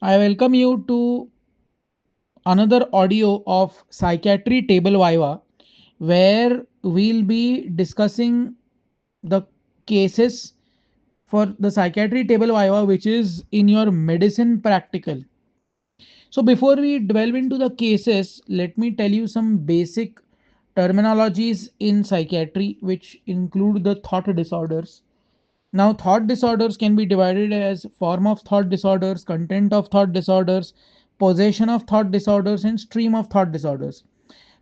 I welcome you to another audio of Psychiatry Table Viva, where we'll be discussing the cases for the Psychiatry Table Viva, which is in your medicine practical. So, before we delve into the cases, let me tell you some basic terminologies in psychiatry, which include the thought disorders. Now, thought disorders can be divided as form of thought disorders, content of thought disorders, possession of thought disorders, and stream of thought disorders.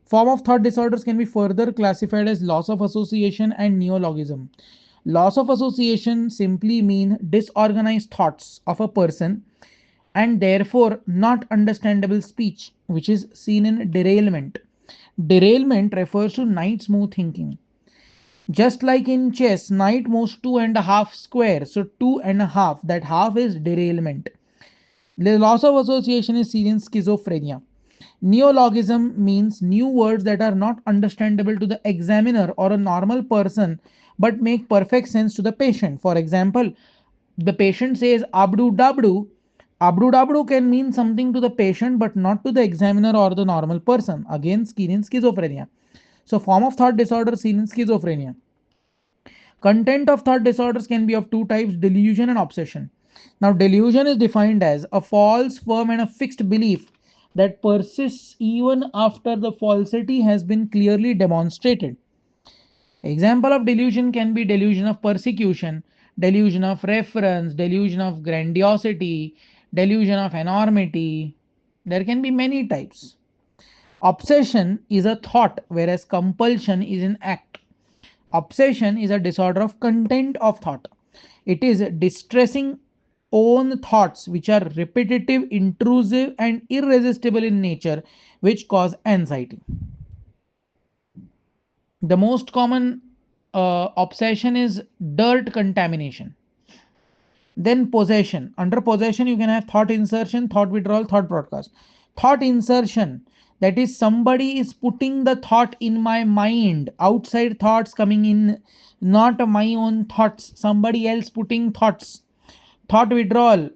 Form of thought disorders can be further classified as loss of association and neologism. Loss of association simply mean disorganized thoughts of a person and therefore not understandable speech, which is seen in derailment. Derailment refers to night smooth thinking. Just like in chess, knight moves 2.5 squares. So 2.5, that half is derailment. The loss of association is seen in schizophrenia. Neologism means new words that are not understandable to the examiner or a normal person but make perfect sense to the patient. For example, the patient says abdu dabdu. Abdu dabdu can mean something to the patient but not to the examiner or the normal person. Again, seen in schizophrenia. So, form of thought disorder seen in schizophrenia. Content of thought disorders can be of two types, delusion and obsession. Now, delusion is defined as a false, firm, and a fixed belief that persists even after the falsity has been clearly demonstrated. Example of delusion can be delusion of persecution, delusion of reference, delusion of grandiosity, delusion of enormity. There can be many types. Obsession is a thought, whereas compulsion is an act. Obsession is a disorder of content of thought. It is distressing own thoughts which are repetitive, intrusive, and irresistible in nature, which cause anxiety. The most common obsession is dirt contamination. Then possession. Under possession, you can have thought insertion, thought withdrawal, thought broadcast. Thought insertion, that is, somebody is putting the thought in my mind, outside thoughts coming in, not my own thoughts, somebody else putting thoughts. Thought withdrawal,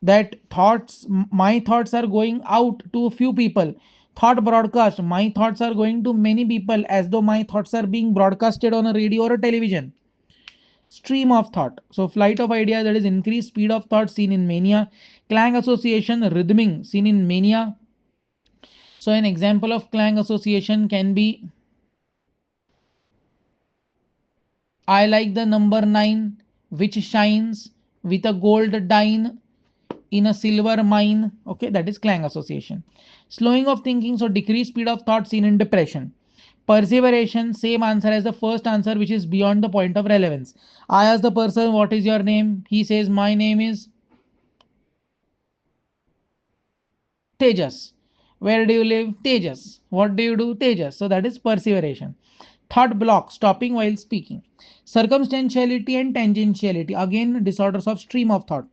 that thoughts, my thoughts are going out to a few people. Thought broadcast, my thoughts are going to many people as though my thoughts are being broadcasted on a radio or a television. Stream of thought, so flight of ideas, that is increased speed of thought seen in mania. Clang association, rhythming seen in mania. So an example of clang association can be, I like the number 9 which shines with a gold dine in a silver mine. Okay, that is clang association. Slowing of thinking, so decreased speed of thought seen in depression. Perseveration, same answer as the first answer, which is beyond the point of relevance. I ask the person, what is your name? He says, my name is Tejas. Where do you live? Tejas. What do you do? Tejas. So that is perseveration. Thought block, stopping while speaking. Circumstantiality and tangentiality, again disorders of stream of thought.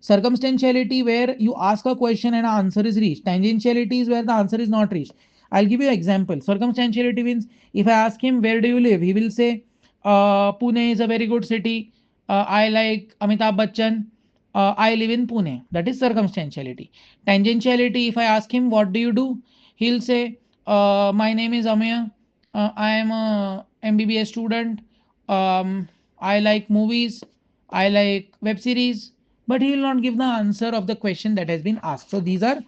Circumstantiality, where you ask a question and an answer is reached. Tangentiality is where the answer is not reached. I'll give you an example. Circumstantiality means if I ask him where do you live, he will say Pune is a very good city. I like Amitabh Bachchan. I live in Pune. That is circumstantiality. Tangentiality, if I ask him what do you do, he'll say my name is Amaya. I am a MBBS student. I like movies. I like web series. But he will not give the answer of the question that has been asked. So these are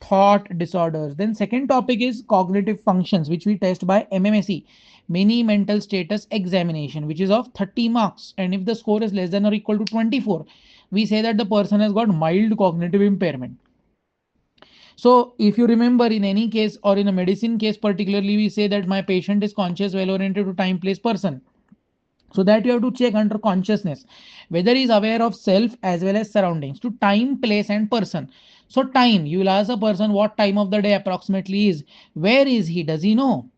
thought disorders. Then second topic is cognitive functions, which we test by MMSE, mini mental status examination, which is of 30 marks. And if the score is less than or equal to 24, we say that the person has got mild cognitive impairment. So if you remember, in any case or in a medicine case particularly, we say that my patient is conscious, well oriented to time place person. So that you have to check under consciousness whether he is aware of self as well as surroundings, to time, place, and person. So time, you will ask a person what time of the day approximately is, where is he, does he know,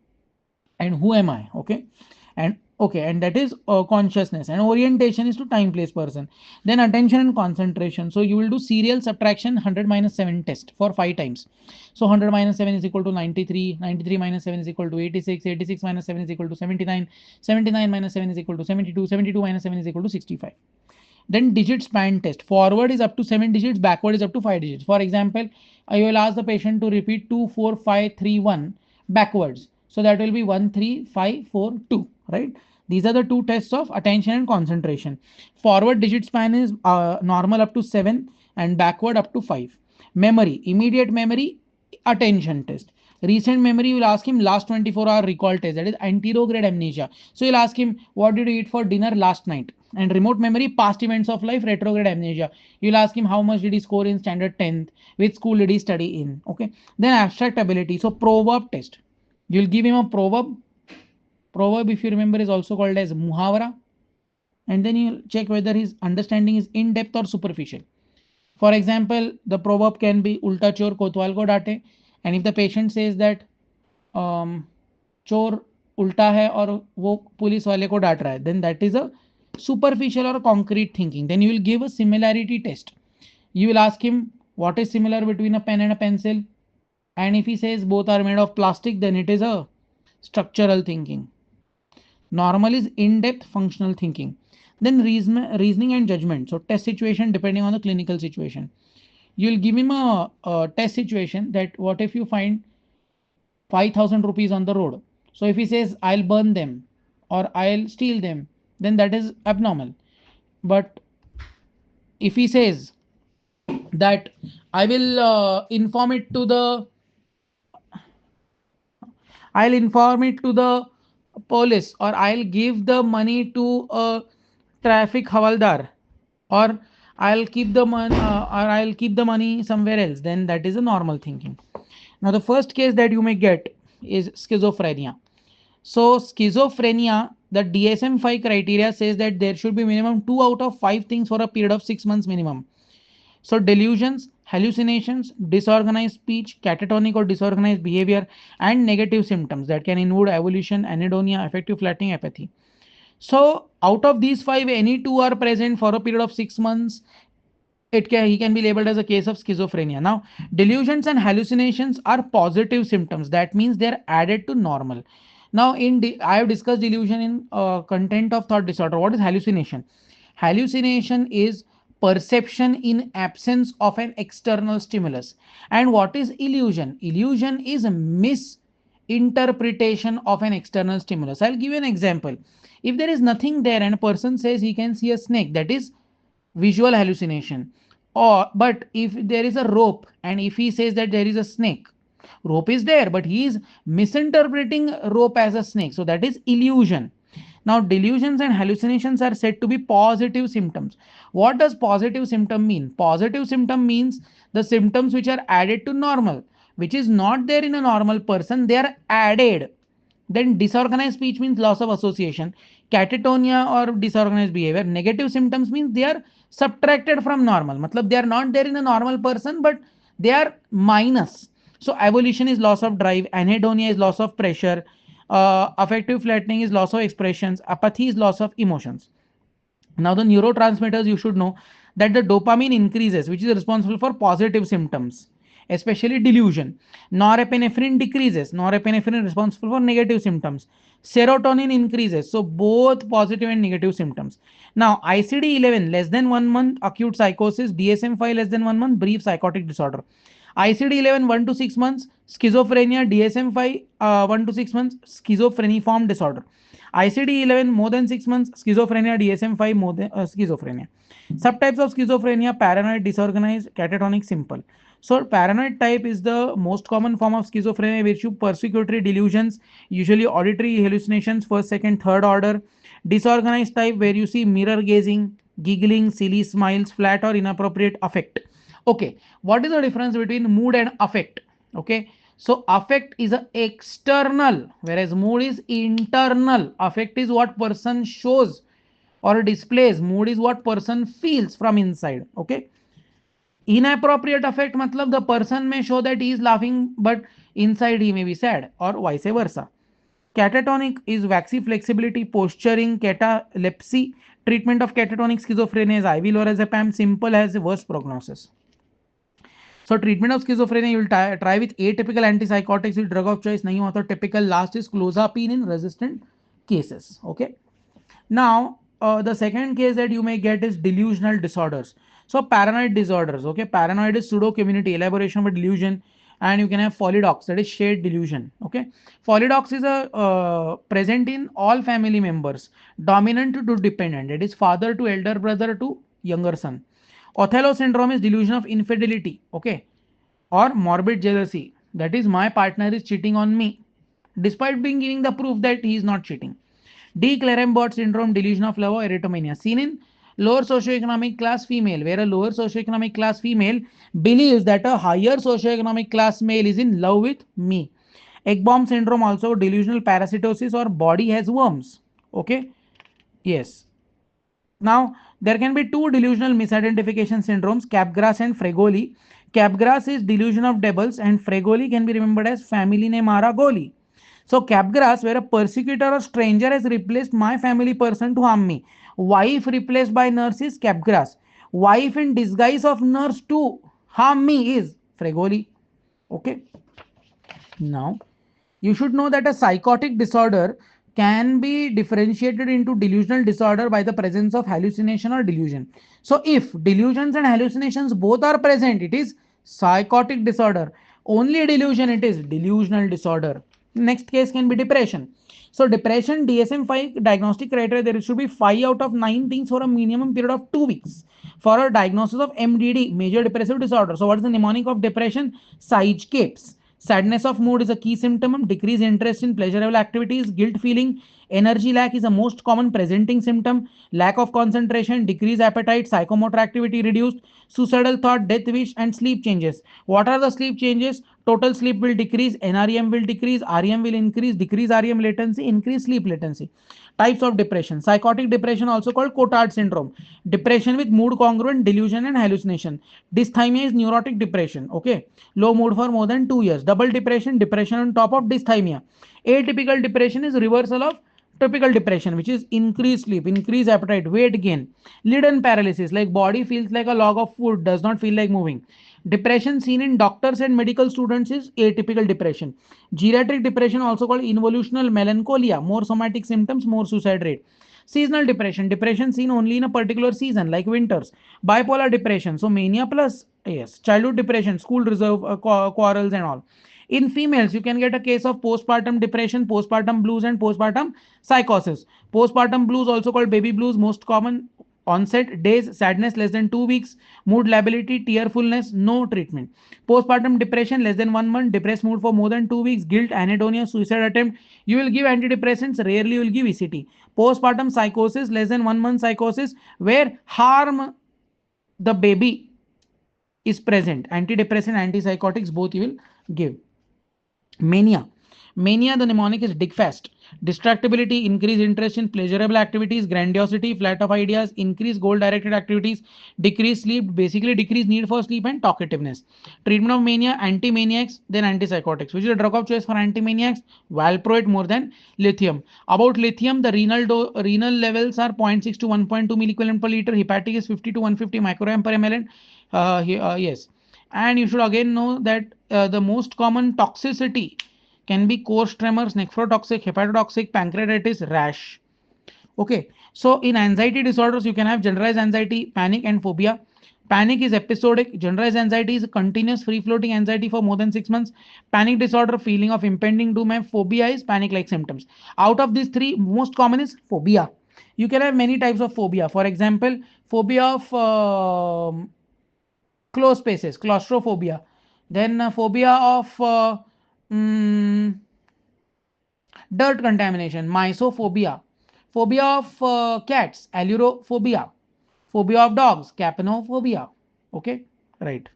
and who am I. Okay, and that is consciousness. And orientation is to time, place, person. Then attention and concentration, so you will do serial subtraction 100 minus 7 test for 5 times. So 100 minus 7 is equal to 93, 93 minus 7 is equal to 86, 86 minus 7 is equal to 79, 79 minus 7 is equal to 72, 72 minus 7 is equal to 65. Then digit span test. Forward is up to 7 digits, backward is up to 5 digits. For example, I will ask the patient to repeat 2, 4, 5, 3, 1 backwards. So that will be 1, 3, 5, 4, 2, right? These are the two tests of attention and concentration. Forward digit span is normal up to 7 and backward up to 5. Memory, immediate memory, attention test. Recent memory, you will ask him last 24-hour recall test, that is anterograde amnesia. So you'll ask him, what did you eat for dinner last night? And remote memory, past events of life, retrograde amnesia. You'll ask him how much did he score in standard 10th, which school did he study in. Okay. Then abstract ability. So proverb test. You'll give him a proverb. Proverb, if you remember, is also called as muhavara. And then you'll check whether his understanding is in depth or superficial. For example, the proverb can be ulta chor kotwal ko daate. And if the patient says that चोर उल्टा है और वो police वाले को डांट रहा है, then that is a superficial or concrete thinking. Then you will give a similarity test. You will ask him what is similar between a pen and a pencil, and if he says both are made of plastic, then it is a structural thinking. Normal is in-depth functional thinking. Then reasoning and judgment. So test situation depending on the clinical situation. You'll give him a test situation that what if you find 5,000 rupees on the road. So if he says I'll burn them or I'll steal them, then that is abnormal. But if he says that I will inform it to the police, or I'll give the money to a traffic havaldar, or I'll keep the money somewhere else, then that is a normal thinking. Now the first case that you may get is schizophrenia. So schizophrenia, the DSM-5 criteria says that there should be minimum 2 out of 5 things for a period of 6 months minimum. So delusions, hallucinations, disorganized speech, catatonic or disorganized behavior, and negative symptoms that can include avolition, anhedonia, affective flattening, apathy. So out of these 5, any 2 are present for a period of 6 months, he can be labeled as a case of schizophrenia. Now, delusions and hallucinations are positive symptoms. That means they're added to normal. Now, I have discussed delusion in content of thought disorder. What is hallucination? Hallucination is perception in absence of an external stimulus. And what is illusion? Illusion is a misinterpretation of an external stimulus. I'll give you an example. If there is nothing there and a person says he can see a snake, that is visual hallucination. Or but if there is a rope and if he says that there is a snake, rope is there but he is misinterpreting rope as a snake, so that is illusion. Now delusions and hallucinations are said to be positive symptoms. What does positive symptom mean? Positive symptom means the symptoms which are added to normal, which is not there in a normal person, they are added. Then disorganized speech means loss of association. Catatonia or disorganized behavior. Negative symptoms means they are subtracted from normal. Matlab they are not there in a normal person, but they are minus. So avolition is loss of drive. Anhedonia is loss of pressure. Affective flattening is loss of expressions. Apathy is loss of emotions. Now the neurotransmitters, you should know that the dopamine increases, which is responsible for positive symptoms, especially delusion. Norepinephrine decreases. Norepinephrine is responsible for negative symptoms. Serotonin increases. So both positive and negative symptoms. Now ICD-11 less than 1 month acute psychosis, DSM-5 less than 1 month brief psychotic disorder. ICD-11 1 to 6 months schizophrenia, DSM-5 1 to 6 months schizophreniform disorder. ICD-11 more than 6 months schizophrenia, DSM-5 more than schizophrenia. Subtypes of schizophrenia: paranoid, disorganized, catatonic, simple. So paranoid type is the most common form of schizophrenia, which you persecutory delusions, usually auditory hallucinations, first, second, third order. Disorganized type where you see mirror gazing, giggling, silly smiles, flat or inappropriate affect. Okay, what is the difference between mood and affect? Okay, so affect is a external, whereas mood is internal. Affect is what person shows or displays. Mood is what person feels from inside. Okay. Inappropriate affect matlab the person may show that he is laughing, but inside he may be sad, or vice versa. Catatonic is waxy flexibility, posturing, catalepsy. Treatment of catatonic schizophrenia is IV lorazepam. Simple has worse prognosis. So treatment of schizophrenia, you will try with atypical antipsychotics with drug of choice. नहीं हुआ तो typical last is clozapine in resistant cases. Okay. Now the second case that you may get is delusional disorders. So paranoid disorders, okay, paranoid is pseudo community elaboration of a delusion, and you can have polydox, that is shared delusion. Okay, polydox is a present in all family members, dominant to dependent, that is father to elder brother to younger son. Othello syndrome is delusion of infidelity, okay, or morbid jealousy, that is my partner is cheating on me despite being giving the proof that he is not cheating. D. Clermont syndrome, delusion of love or erotomania, seen in lower socioeconomic class female, where a lower socioeconomic class female believes that a higher socioeconomic class male is in love with me. Egg bomb syndrome, also delusional parasitosis or body has worms. Okay, yes. Now, there can be two delusional misidentification syndromes, Capgras and Fregoli. Capgras is delusion of devils, and Fregoli can be remembered as family name Aragoli. So, Capgras, where a persecutor or stranger has replaced my family person to harm me. Wife replaced by nurse is Capgras. Wife in disguise of nurse to harm me is Fregoli. Okay. Now, you should know that a psychotic disorder can be differentiated into delusional disorder by the presence of hallucination or delusion. So if delusions and hallucinations both are present, it is psychotic disorder. Only delusion, it is delusional disorder. Next case can be depression. So depression, DSM-5 diagnostic criteria, there should be 5 out of 9 things for a minimum period of 2 weeks for a diagnosis of MDD, major depressive disorder. So what is the mnemonic of depression? Sidescapes. Sadness of mood is a key symptom. Decreased interest in pleasurable activities. Guilt feeling. Energy lack is a most common presenting symptom. Lack of concentration. Decreased appetite. Psychomotor activity reduced. Suicidal thought, death wish, and sleep changes. What are the sleep changes? Total sleep will decrease. NREM will decrease. REM will increase. Decrease REM latency. Increase sleep latency. Types of depression. Psychotic depression, also called Cotard syndrome. Depression with mood congruent, delusion, and hallucination. Dysthymia is neurotic depression. Okay. Low mood for more than 2 years. Double depression, depression on top of dysthymia. Atypical depression is reversal of typical depression, which is increased sleep, increased appetite, weight gain. Leaden paralysis, like body feels like a log of wood, does not feel like moving. Depression seen in doctors and medical students is atypical depression. Geriatric depression, also called involutional melancholia, more somatic symptoms, more suicide rate. Seasonal depression, depression seen only in a particular season like winters. Bipolar depression, so mania plus, yes, childhood depression, school reserve quarrels and all. In females, you can get a case of postpartum depression, postpartum blues, and postpartum psychosis. Postpartum blues, also called baby blues, most common. Onset days, sadness less than 2 weeks, mood lability, tearfulness, no treatment. Postpartum depression less than 1 month, depressed mood for more than 2 weeks, guilt, anhedonia, suicide attempt. You will give antidepressants, rarely you will give ECT. Postpartum psychosis less than 1 month psychosis where harm the baby is present. Antidepressant, antipsychotics, both you will give. Mania. Mania, the mnemonic is dig fast. Distractibility, increase interest in pleasurable activities, grandiosity, flight of ideas, increase goal directed activities, decrease sleep, basically decrease need for sleep, and talkativeness. Treatment of mania, anti-maniacs, then antipsychotics. Which is the drug of choice for anti-maniacs? Valproate more than lithium. About lithium, the renal levels are 0.6 to 1.2 milliequivalent per liter. Hepatic is 50 to 150 microgram per ml. Yes. And you should again know that the most common toxicity can be coarse tremors, nephrotoxic, hepatotoxic, pancreatitis, rash. Okay, so in anxiety disorders, you can have generalized anxiety, panic, and phobia. Panic is episodic. Generalized anxiety is continuous free-floating anxiety for more than 6 months. Panic disorder, feeling of impending doom, and phobia is panic-like symptoms. Out of these three, most common is phobia. You can have many types of phobia. For example, phobia of closed spaces, claustrophobia. Then phobia of dirt contamination, mysophobia. Phobia of cats, allurophobia. Phobia of dogs, capnophobia. Okay, right.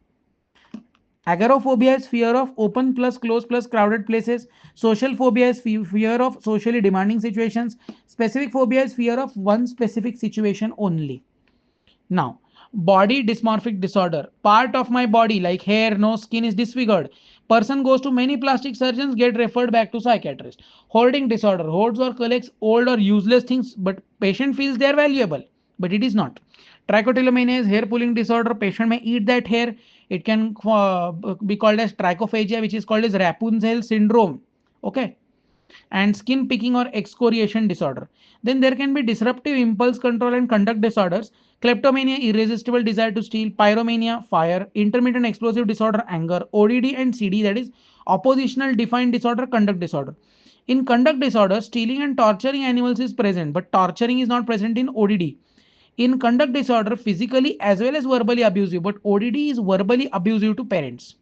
Agoraphobia is fear of open plus closed plus crowded places. Social phobia is fear of socially demanding situations. Specific phobia is fear of one specific situation only. Now, body dysmorphic disorder. Part of my body like hair, nose, skin is disfigured. Person goes to many plastic surgeons, get referred back to psychiatrist. Hoarding disorder. Hoards or collects old or useless things, but patient feels they are valuable, but it is not. Trichotillomania is hair pulling disorder. Patient may eat that hair. It can be called as trichophagia, which is called as Rapunzel syndrome. Okay. and skin picking or excoriation disorder. Then there can be disruptive impulse control and conduct disorders, kleptomania, irresistible desire to steal, pyromania, fire, intermittent explosive disorder, anger, ODD and CD, that is oppositional defiant disorder, conduct disorder. In conduct disorder, stealing and torturing animals is present, but torturing is not present in ODD. In conduct disorder, physically as well as verbally abusive, but ODD is verbally abusive to parents.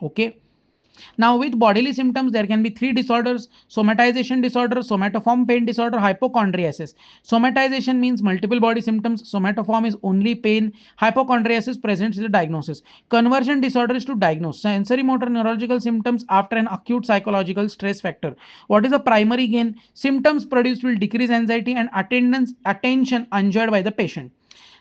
Okay. Now, with bodily symptoms, there can be three disorders: somatization disorder, somatoform pain disorder, hypochondriasis. Somatization means multiple body symptoms. Somatoform is only pain. Hypochondriasis presents the diagnosis. Conversion disorder is to diagnose sensory motor neurological symptoms after an acute psychological stress factor. What is the primary gain? Symptoms produced will decrease anxiety and attention enjoyed by the patient.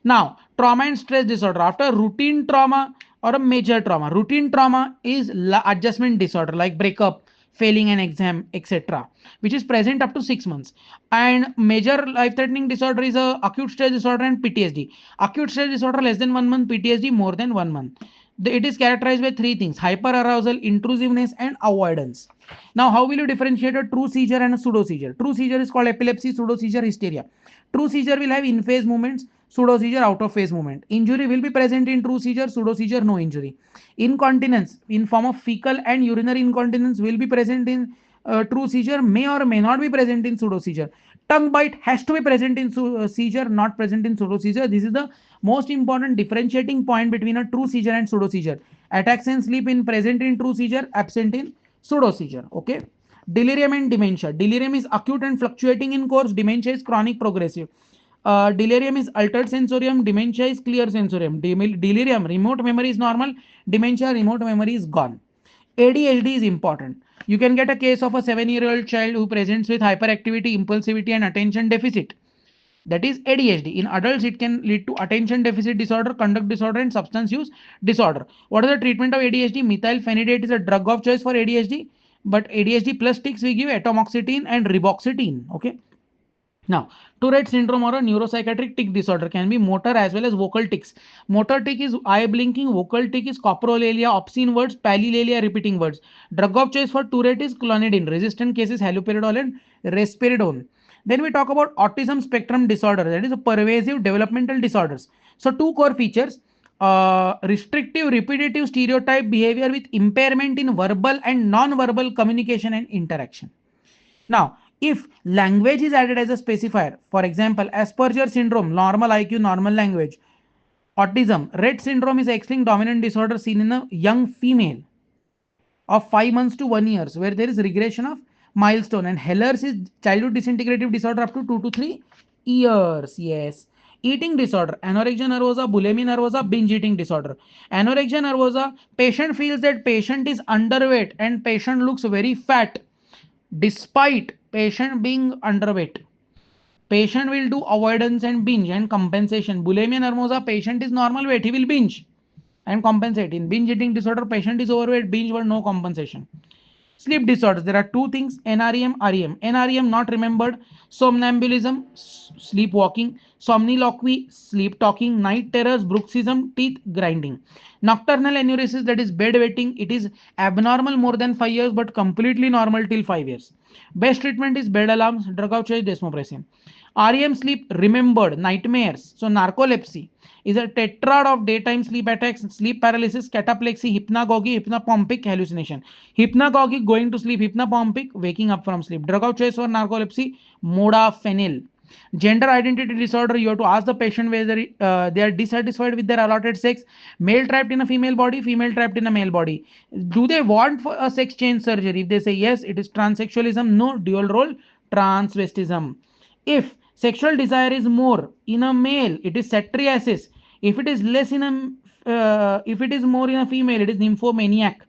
Now, trauma and stress disorder. After routine trauma or a major trauma, routine trauma is adjustment disorder like breakup, failing an exam, etc., which is present up to 6 months. And major life-threatening disorder is a acute stress disorder and PTSD. Acute stress disorder less than 1 month, PTSD more than 1 month. It is characterized by three things: hyperarousal, intrusiveness, and avoidance. Now, how will you differentiate a true seizure and a pseudo seizure? True seizure is called epilepsy, pseudo seizure hysteria. True seizure will have in phase movements, pseudo seizure out of phase movement. Injury will be present in true seizure, pseudo seizure no injury. Incontinence in form of fecal and urinary incontinence will be present in true seizure, may or may not be present in pseudo seizure. Tongue bite has to be present in seizure, not present in pseudo seizure. This is the most important differentiating point between a true seizure and pseudo seizure. Attacks and sleep in present in true seizure, absent in pseudo seizure. Okay. Delirium and dementia. Delirium is acute and fluctuating in course. Dementia is chronic progressive. Delirium is altered sensorium. Dementia is clear sensorium. Delirium, remote memory is normal. Dementia, remote memory is gone. ADHD is important. You can get a case of a 7-year-old child who presents with hyperactivity, impulsivity, and attention deficit. That is ADHD. In adults, it can lead to attention deficit disorder, conduct disorder, and substance use disorder. What is the treatment of ADHD? Methylphenidate is a drug of choice for ADHD, but ADHD plus tics we give atomoxetine and reboxetine. Okay. Now, Tourette syndrome or a neuropsychiatric tic disorder can be motor as well as vocal tics. Motor tic is eye blinking, vocal tic is coprolalia, obscene words, palilalia, repeating words. Drug of choice for Tourette is clonidine. Resistant cases haloperidol and risperidone. Then we talk about autism spectrum disorder, that is a pervasive developmental disorders. So two core features: restrictive, repetitive, stereotype behavior with impairment in verbal and non-verbal communication and interaction. Now, if language is added as a specifier, for example, Asperger syndrome, normal IQ, normal language. Autism, Rett syndrome is X-linked dominant disorder seen in a young female of 5 months to 1 year, where there is regression of milestone. And Heller's is childhood disintegrative disorder up to 2 to 3 years. Yes. Eating disorder, anorexia nervosa, bulimia nervosa, binge eating disorder. Anorexia nervosa, patient feels that patient is underweight and patient looks very fat despite patient being underweight. Patient will do avoidance and binge and compensation. Bulimia nervosa, patient is normal weight, he will binge and compensate. In binge eating disorder, patient is overweight, binge but no compensation. Sleep disorders, there are two things: NREM, REM. NREM not remembered, somnambulism, sleepwalking, somniloquy, sleep talking, night terrors, bruxism, teeth grinding. Nocturnal enuresis, that is bedwetting, it is abnormal more than 5 years but completely normal till 5 years. Best treatment is bed alarms, drug of choice desmopressin. REM sleep remembered, nightmares. So narcolepsy is a tetrad of daytime sleep attacks, sleep paralysis, cataplexy, hypnagogy, hypnopompic hallucination. Hypnagogic, going to sleep; hypnopompic, waking up from sleep. Drug of choice for narcolepsy, modafinil. Gender identity disorder, you have to ask the patient whether they are dissatisfied with their allotted sex. Male trapped in a female body, female trapped in a male body. Do they want for a sex change surgery? If they say yes, it is transsexualism. No, dual role, transvestism. If sexual desire is more in a male, it is satyriasis. If it is less in a if it is more in a female, it is nymphomaniac.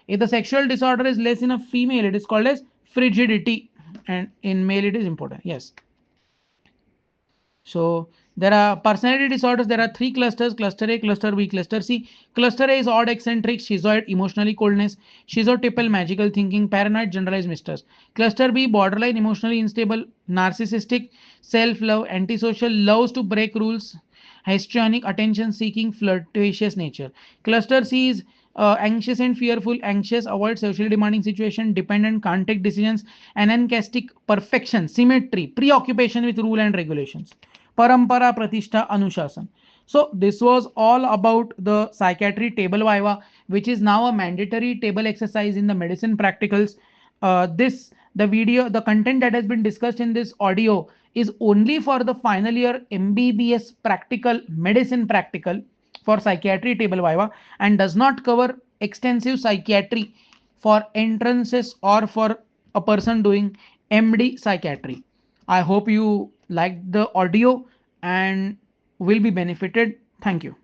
If the sexual disorder is less in a female, it is called as frigidity, and in male it is important. Yes. So there are personality disorders. There are three clusters: cluster A, cluster B, cluster C. Cluster A is odd, eccentric, schizoid, emotionally coldness; schizotypal, magical thinking; paranoid, generalized mistrust. Cluster B, borderline, emotionally unstable, narcissistic, self-love, antisocial, loves to break rules, histrionic, attention seeking, flirtatious nature. Cluster C is Anxious and fearful. Anxious, avoid socially demanding situation. Dependent, can't take decisions. Anancastic, perfection, symmetry, preoccupation with rule and regulations. Parampara, pratishtha, anushasana. So this was all about the psychiatry table viva, which is now a mandatory table exercise in the medicine practicals. The content that has been discussed in this audio is only for the final year MBBS practical, medicine practical for psychiatry table viva, and does not cover extensive psychiatry for entrances or for a person doing MD psychiatry. I hope you liked the audio and will be benefited. Thank you.